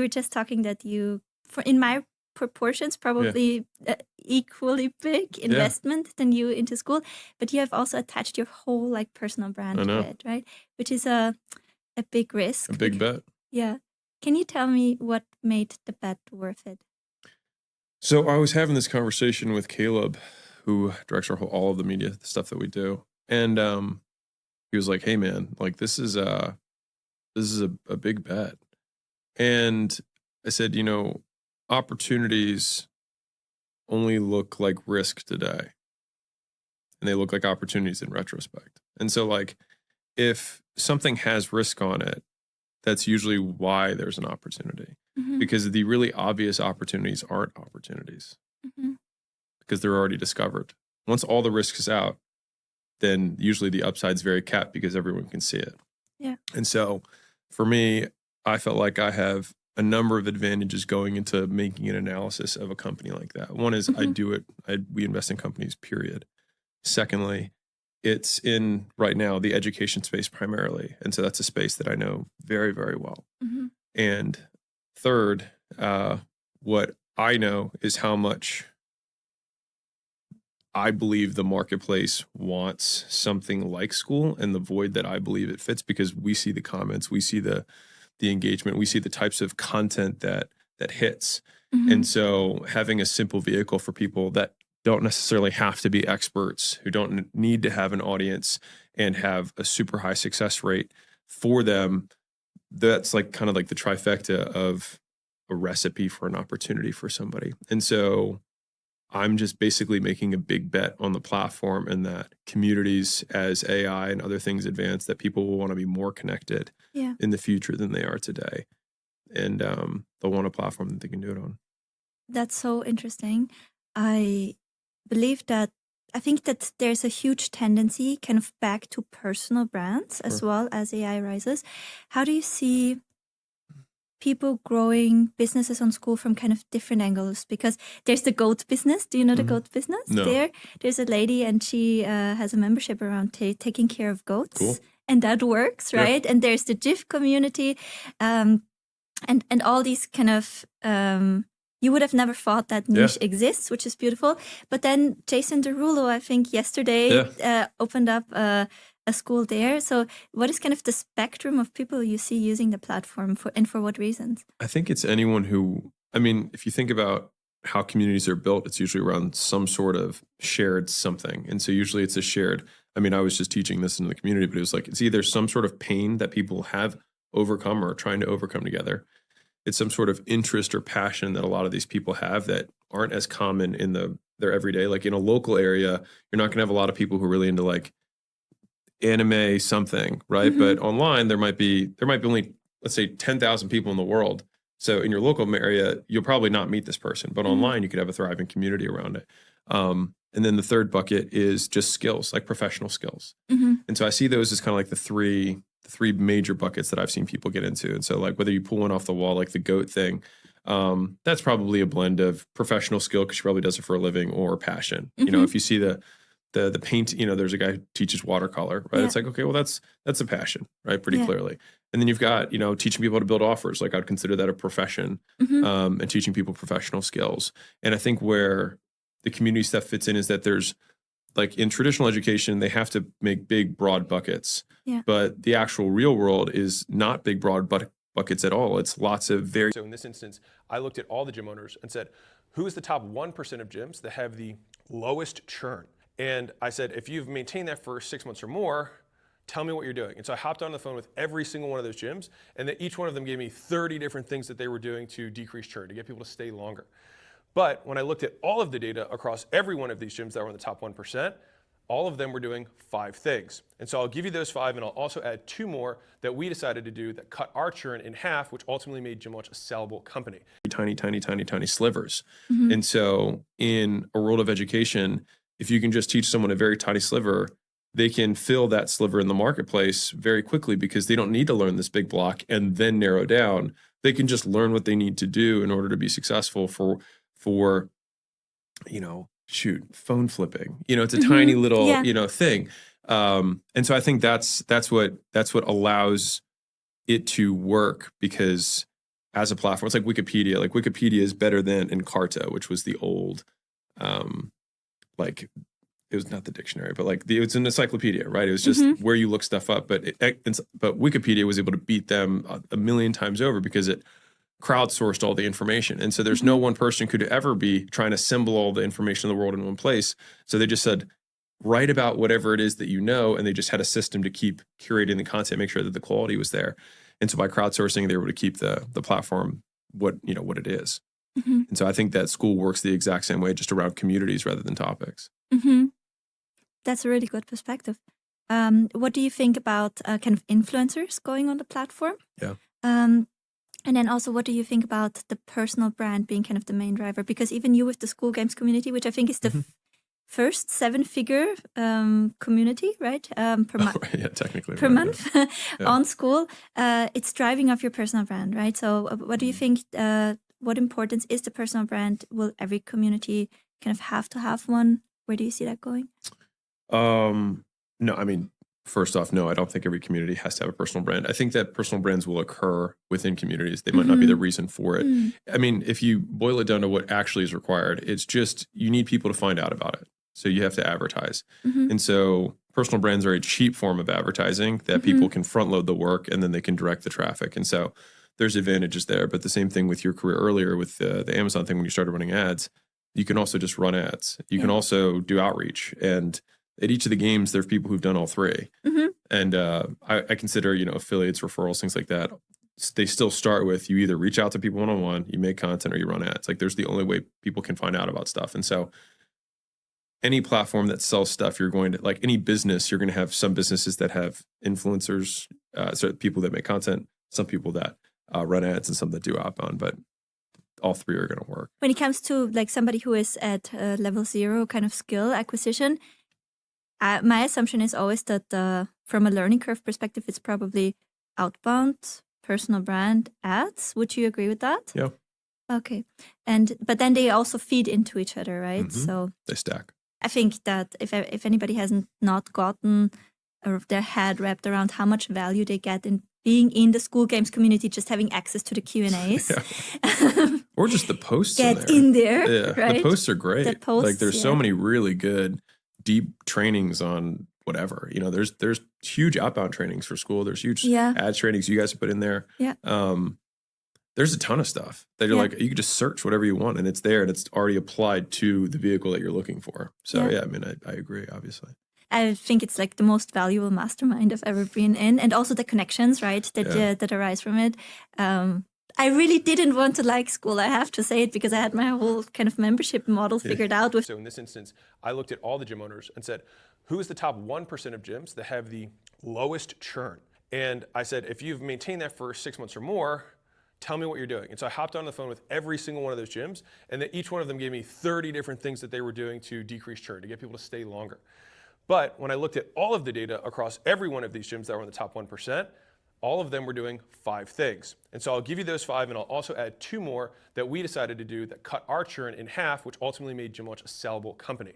were just talking that you, in my proportions, probably equally big investment than you into school, but you have also attached your whole like personal brand to it, right? Which is a big risk. A big bet. Yeah. Can you tell me what made the bet worth it? So I was having this conversation with Caleb, who directs all of the media, the stuff that we do. And he was like, hey man, like this is a big bet. And I said, opportunities only look like risk today. And they look like opportunities in retrospect. And so like if something has risk on it, that's usually why there's an opportunity. Because the really obvious opportunities aren't opportunities because they're already discovered. Once all the risk is out, then usually the upside's very capped because everyone can see it. Yeah. And so for me, I felt like I have a number of advantages going into making an analysis of a company like that. One is we invest in companies, period. Secondly, it's in right now the education space primarily. And so that's a space that I know very, very well. And third, what I know is how much I believe the marketplace wants something like school and the void that I believe it fits, because we see the comments, we see the engagement, we see the types of content that hits. And so having a simple vehicle for people that don't necessarily have to be experts, who don't need to have an audience and have a super high success rate for them, that's like kind of like the trifecta of a recipe for an opportunity for somebody. And so I'm just basically making a big bet on the platform and that communities, as AI and other things advance, that people will want to be more connected in the future than they are today. And they'll want a platform that they can do it on. That's so interesting. I think that there's a huge tendency kind of back to personal brands as well as AI rises. How do you see people growing businesses on school from kind of different angles? Because there's the goat business. Do you know the goat business? No. There's a lady and she has a membership around taking care of goats. Cool. And that works, right? And there's the GIF community and all these kind of... you would have never thought that niche exists, which is beautiful. But then Jason Derulo, I think yesterday, opened up a school there. So what is kind of the spectrum of people you see using the platform and for what reasons? I think it's anyone who, if you think about how communities are built, it's usually around some sort of shared something. And so usually it's a shared, I was just teaching this in the community, but it was like, it's either some sort of pain that people have overcome or are trying to overcome together. It's some sort of interest or passion that a lot of these people have that aren't as common in their everyday. Like in a local area, you're not going to have a lot of people who are really into like anime something, right? But online, there might be only, let's say, 10,000 people in the world. So in your local area, you'll probably not meet this person, but online you could have a thriving community around it. And then the third bucket is just skills, like professional skills. And so I see those as kind of like the three major buckets that I've seen people get into. And so like whether you pull one off the wall, like the goat thing, that's probably a blend of professional skill because she probably does it for a living, or passion. If you see the paint, there's a guy who teaches watercolor, right? It's like, okay, well that's a passion, right? Pretty clearly. And then you've got, teaching people how to build offers. Like I'd consider that a profession, and teaching people professional skills. And I think where the community stuff fits in is that there's, like in traditional education, they have to make big, broad buckets. But the actual real world is not big, broad buckets at all. It's lots of very... So in this instance, I looked at all the gym owners and said, who is the top 1% of gyms that have the lowest churn? And I said, if you've maintained that for 6 months or more, tell me what you're doing. And so I hopped on the phone with every single one of those gyms, and that each one of them gave me 30 different things that they were doing to decrease churn, to get people to stay longer. But when I looked at all of the data across every one of these gyms that were in the top 1%, all of them were doing 5 things. And so I'll give you those 5, and I'll also add 2 more that we decided to do that cut our churn in half, which ultimately made Gymwatch a sellable company. Tiny slivers. And so in a world of education, if you can just teach someone a very tiny sliver, they can fill that sliver in the marketplace very quickly because they don't need to learn this big block and then narrow down. They can just learn what they need to do in order to be successful for phone flipping. It's a tiny little, thing. And so I think that's what allows it to work, because as a platform. It's like Wikipedia. Like Wikipedia is better than Encarta, which was the old, like it was not the dictionary, but like it's an encyclopedia, right? It was just where you look stuff up. But but Wikipedia was able to beat them a million times over because it crowdsourced all the information. And so there's no one person could ever be trying to assemble all the information in the world in one place. So they just said, write about whatever it is that you know, and they just had a system to keep curating the content, make sure that the quality was there. And so by crowdsourcing, they were able to keep the platform what it is. And so I think that school works the exact same way, just around communities rather than topics. That's a really good perspective. What do you think about kind of influencers going on the platform? Yeah. And then also, what do you think about the personal brand being kind of the main driver? Because even you with the School Games community, which I think is the first 7-figure community, right? Per month. Yeah, technically. Per month on School. It's driving off your personal brand, right? So what do you think, what importance is the personal brand? Will every community kind of have to have one? Where do you see that going? No, I mean, first off, no, I don't think every community has to have a personal brand. I think that personal brands will occur within communities. They might not be the reason for it. I mean, if you boil it down to what actually is required, it's just you need people to find out about it. So you have to advertise. And so personal brands are a cheap form of advertising that people can front load the work and then they can direct the traffic. And so there's advantages there. But the same thing with your career earlier with the Amazon thing when you started running ads, you can also just run ads. You can also do outreach. And at each of the games, there are people who've done all three. And I consider, affiliates, referrals, things like that. They still start with you either reach out to people one-on-one, you make content, or you run ads. Like there's the only way people can find out about stuff. And so any platform that sells stuff, you're going to, like any business, you're going to have some businesses that have influencers, so people that make content, some people that run ads, and some that do outbound. But all three are going to work. When it comes to like somebody who is at level 0 kind of skill acquisition, my assumption is always that from a learning curve perspective, it's probably outbound, personal brand, ads. Would you agree with that? Yeah. Okay. But then they also feed into each other, right? So they stack. I think that if anybody hasn't not gotten their head wrapped around how much value they get in being in the School Games community, just having access to the Q&As. Or just the posts Get in there. Yeah, right? The posts are great. The posts, like there's so many really good, deep trainings on whatever. There's huge outbound trainings for school. There's huge ads trainings you guys have put in there. Yeah. There's a ton of stuff that you're like, you can just search whatever you want and it's there and it's already applied to the vehicle that you're looking for. So I mean, I agree, obviously. I think it's like the most valuable mastermind I've ever been in, and also the connections, right, that arise from it. I really didn't want to like school, I have to say it, because I had my whole kind of membership model figured out. So in this instance, I looked at all the gym owners and said, who is the top 1% of gyms that have the lowest churn? And I said, if you've maintained that for 6 months or more, tell me what you're doing. And so I hopped on the phone with every single one of those gyms, and each one of them gave me 30 different things that they were doing to decrease churn, to get people to stay longer. But when I looked at all of the data across every one of these gyms that were in the top 1%, all of them were doing 5 things. And so I'll give you those 5, and I'll also add 2 more that we decided to do that cut our churn in half, which ultimately made Gym Launch a sellable company.